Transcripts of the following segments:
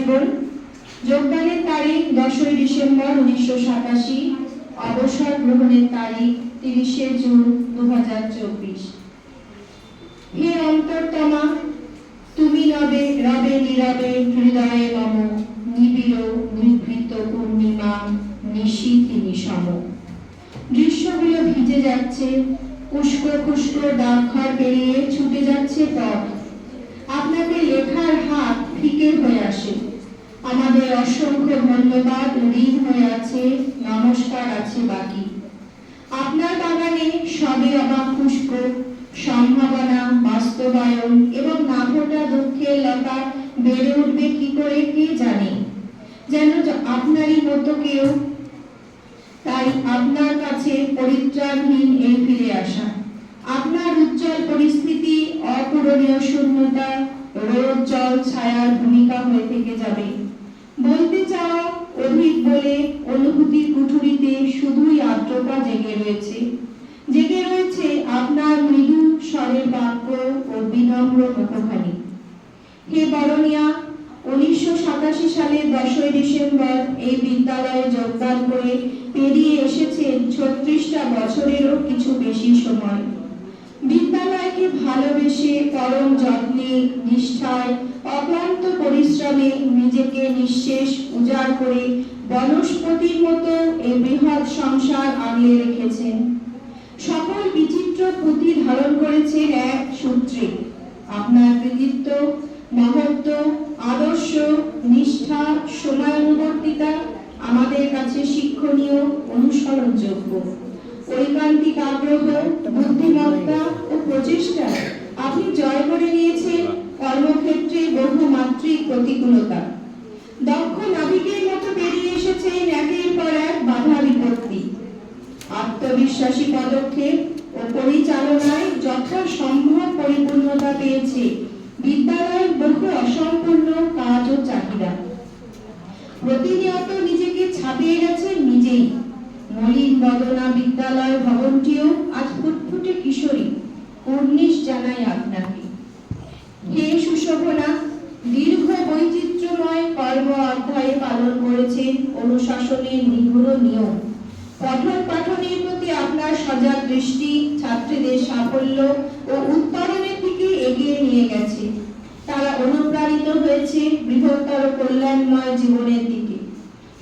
জীবন। যোগদানের তারিখ 10ই ডিসেম্বর 1987, অবসর গ্রহণের তারিখ 30শে জুন 2024। হে অন্তরতমা, তুমি রবে নীরবে হৃদয়ে মম, নিবিড় নিভৃত পূর্ণিমা নিশীথি নিশম। দৃশ্যগুলো ভিজে যাচ্ছে, উস্কো খুস্কো ডাকঘর পেরিয়ে ছুটে যাচ্ছে পথ। আপনাকে লেখার হাত ফিকে হয়ে আসে। আমাদের অসংখ্য ধন্যবাদ ঋণ হয়ে আছে, নমস্কার আছে বাকি। আপনার বাগানে সবে অবাক পুষ্প, সম্ভাবনা, বাস্তবায়ন এবং না ফোটা দুঃখের লতা বেড়ে উঠবে কি করে কে জানে। যেন আপনারই মতো কেউ, তাই আপনার কাছে পরিত্রাণহীন এই ফিরে আসা। আপনার উজ্জ্বল পরিস্থিতি অপূরণীয় শূন্যতা, রোদ জল ছায়ার ভূমিকা হয়ে থেকে যাবে। বলতে চাও অধিক বলে অনুভূতির কুঠুরিতে শুধুই আর্দ্রতা জেগে রয়েছে। জেগে রয়েছে আপনার মৃদু স্বরের বাক্য ও বিনম্র মুখখানি। হে বরণিয়া, 1987 সালের 10ই ডিসেম্বর এই বিদ্যালয়ে যোগদান করে পেরিয়ে এসেছেন 36টা বছরেরও কিছু বেশি সময়। বিদ্যালয়কে ভালোবেসে পরম যত্নে, নিষ্ঠায়, অক্লান্ত পরিশ্রমে নিজেকে নিঃশেষ উজাড় করে বনস্পতির মতো এই বৃহৎ সংসার আগলে রেখেছেন। সকল বিচিত্র পুঁতি ধারণ করেছেন এক সূত্রে। আপনার কৃতিত্ব, মহত্ব, আদর্শ, নিষ্ঠা, সময়ানুবর্তিতা আমাদের কাছে শিক্ষণীয়, অনুসরণযোগ্য। ঐকান্তিক আগ্রহ, বুদ্ধিমত্তা ও প্রচেষ্টা আপনি জয় করে নিয়েছেন কর্মক্ষেত্রে বহুমাত্রিক প্রতিকূলতা। দক্ষ নাবিকের মতো বেরিয়ে এসেছেন একের পর এক বাধা বিপত্তি। আত্মবিশ্বাসী পদক্ষেপ ও পরিচালনায় যথাসম্ভব পরিপূর্ণতা পেয়েছে বিদ্যালয়ের বহু অসম্পূর্ণ কাজ ও চাহিদা। প্রতিনিয়ত নিজেকে ছাপিয়ে গেছেন নিজেই। মলিন বদনা বিদ্যালয় ভবনটিও আজ ফুটফুটে কিশোরী। কর্নিশ জানাই আপনাকে। হে সুশোভনা, দীর্ঘ বৈচিত্র্যময় কর্ম অধ্যায়ে পালন করেছেন অনুশাসনের নিগুড় নিয়ম। পঠন পাঠনের প্রতি আপনার সজাগ দৃষ্টি ছাত্রীদের সাফল্য ও উত্তরণের দিকে এগিয়ে নিয়ে গেছে। তারা অনুপ্রাণিত হয়েছে বৃহত্তর কল্যাণময় জীবনের দিকে।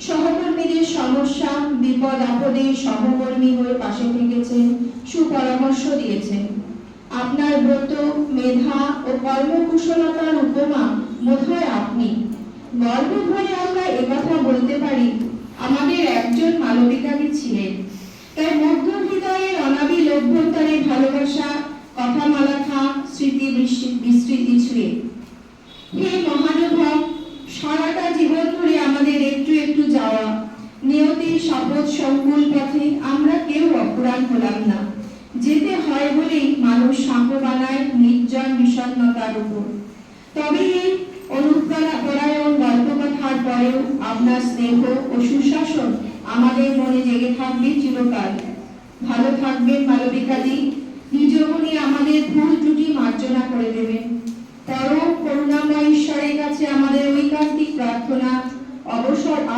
সহকর্মীদের সমস্যা বিপদ আপদে সহকর্মী হয়ে পাশে থেকেছেন, সুপরামর্শ দিয়েছেন। আপনার ব্রত, মেধা ও কর্মকুশলতার উপমা বোধহয় আপনি। গর্ব ভরে আমরা একথা বলতে পারি, আমাদের একজন মালবিকারী ছিলেন। তাই মধ্য হৃদয়ের অনাবিল অভ্যন্তরে ভালোবাসা কথামালা থাক স্মৃতি বিস্মৃতি ছুঁয়ে। হে মহানুভব, সারাটা জীবন ধরে আমাদের একটু একটু যাওয়া নিয়তির শপথ সংকুল পথে আমরা কেউ অপুরাণ হলাম না। যেতে হয় বলেই মানুষ সাঁকো বানায় নির্জন বিষণ্ণতার উপর। তবে এই অনুপ্রেরণাপরায়ণ গল্পকথার পরেও আপনার স্নেহ ও সুশাসন আমাদের মনে জেগে থাকবে চিরকাল। ভালো থাকবেন মালবিকাদি। নিজ মনে আমাদের ভুল ত্রুটি মার্জনা করে দেবেন। পরম করুণাময় ঈশ্বরের কাছে আমাদের ঐকান্তিক প্রার্থনা,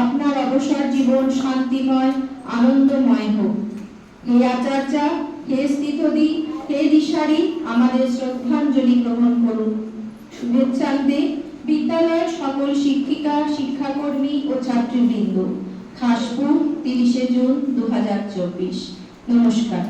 আপনার অবসর জীবন শান্তিময়, আনন্দময় হোক। হে আচার্যা, হে স্থিতদি, হে দিশারি, আমাদের শ্রদ্ধাঞ্জলি গ্রহণ করুন। শুভেচ্ছান্তে বিদ্যালয়ের সকল শিক্ষিকা, শিক্ষাকর্মী ও ছাত্রীবৃন্দ। খাসপুর, 30শে জুন 2024। নমস্কার।